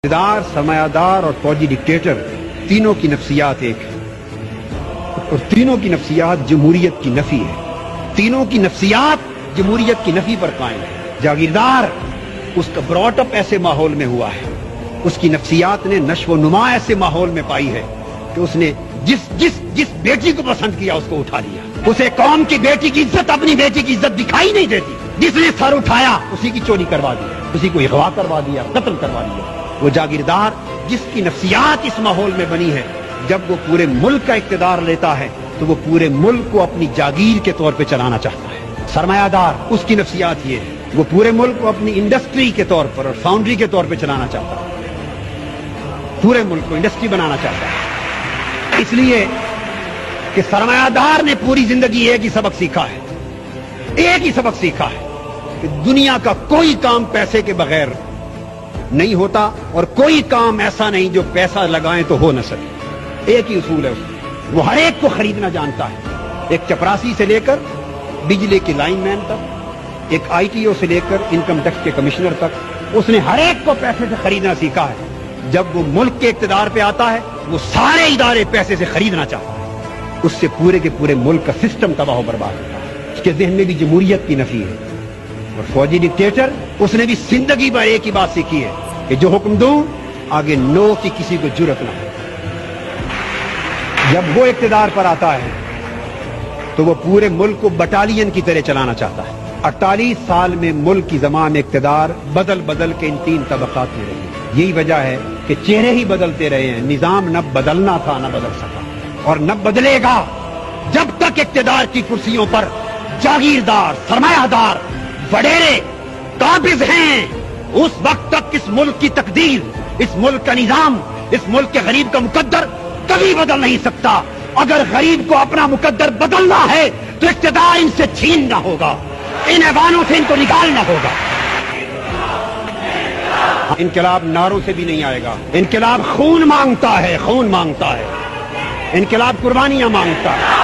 دار، سرمایہ اور فوجی ڈکٹیٹر تینوں کی نفسیات ایک ہے، اور تینوں کی نفسیات جمہوریت کی نفی ہے۔ تینوں کی نفسیات جمہوریت کی نفی پر قائم ہے۔ جاگیردار اس کا براٹ اپ ایسے ماحول میں ہوا ہے، اس کی نفسیات نے نشو و نما ایسے ماحول میں پائی ہے کہ اس نے جس بیٹی کو پسند کیا اس کو اٹھا لیا۔ اسے قوم کی بیٹی کی عزت، اپنی بیٹی کی عزت دکھائی نہیں دیتی۔ جس نے سر اٹھایا اسی کی چوری کروا دی، اسی کو اغوا کروا دیا، قتل کروا دیا۔ وہ جاگیردار جس کی نفسیات اس ماحول میں بنی ہے، جب وہ پورے ملک کا اقتدار لیتا ہے تو وہ پورے ملک کو اپنی جاگیر کے طور پہ چلانا چاہتا ہے۔ سرمایہ دار اس کی نفسیات یہ ہے، وہ پورے ملک کو اپنی انڈسٹری کے طور پر اور فاؤنڈری کے طور پہ چلانا چاہتا ہے، پورے ملک کو انڈسٹری بنانا چاہتا ہے۔ اس لیے کہ سرمایہ دار نے پوری زندگی ایک ہی سبق سیکھا ہے، ایک ہی سبق سیکھا ہے کہ دنیا کا کوئی کام پیسے کے بغیر نہیں ہوتا، اور کوئی کام ایسا نہیں جو پیسہ لگائیں تو ہو نہ سکے۔ ایک ہی اصول ہے اس میں، وہ ہر ایک کو خریدنا جانتا ہے، ایک چپراسی سے لے کر بجلی کے لائن مین تک، ایک آئی ٹی او سے لے کر انکم ٹیکس کے کمشنر تک، اس نے ہر ایک کو پیسے سے خریدنا سیکھا ہے۔ جب وہ ملک کے اقتدار پہ آتا ہے وہ سارے ادارے پیسے سے خریدنا چاہتا ہے، اس سے پورے کے پورے ملک کا سسٹم تباہ و برباد ہوتا ہے۔ اس کے ذہن میں بھی جمہوریت کی نفی ہے۔ اور فوجی ڈکٹیٹر اس نے بھی زندگی بھر ایک ہی بات سیکھی ہے کہ جو حکم دوں آگے نو کی کسی کو جرأت نہ ہو۔ جب وہ اقتدار پر آتا ہے تو وہ پورے ملک کو بٹالین کی طرح چلانا چاہتا ہے۔ 48 سال میں ملک کی زمام اقتدار بدل کے ان 3 طبقات میں رہی۔ یہی وجہ ہے کہ چہرے ہی بدلتے رہے ہیں، نظام نہ بدلنا تھا نہ بدل سکا، اور نہ بدلے گا جب تک اقتدار کی کرسیوں پر جاگیردار، سرمایہ دار، وڈیرے قابض ہیں۔ اس وقت تک اس ملک کی تقدیر، اس ملک کا نظام، اس ملک کے غریب کا مقدر کبھی بدل نہیں سکتا۔ اگر غریب کو اپنا مقدر بدلنا ہے تو اقتدار ان سے چھیننا ہوگا، ان ایوانوں سے ان کو نکالنا ہوگا۔ انقلاب نعروں سے بھی نہیں آئے گا، انقلاب خون مانگتا ہے، خون مانگتا ہے، انقلاب قربانیاں مانگتا ہے۔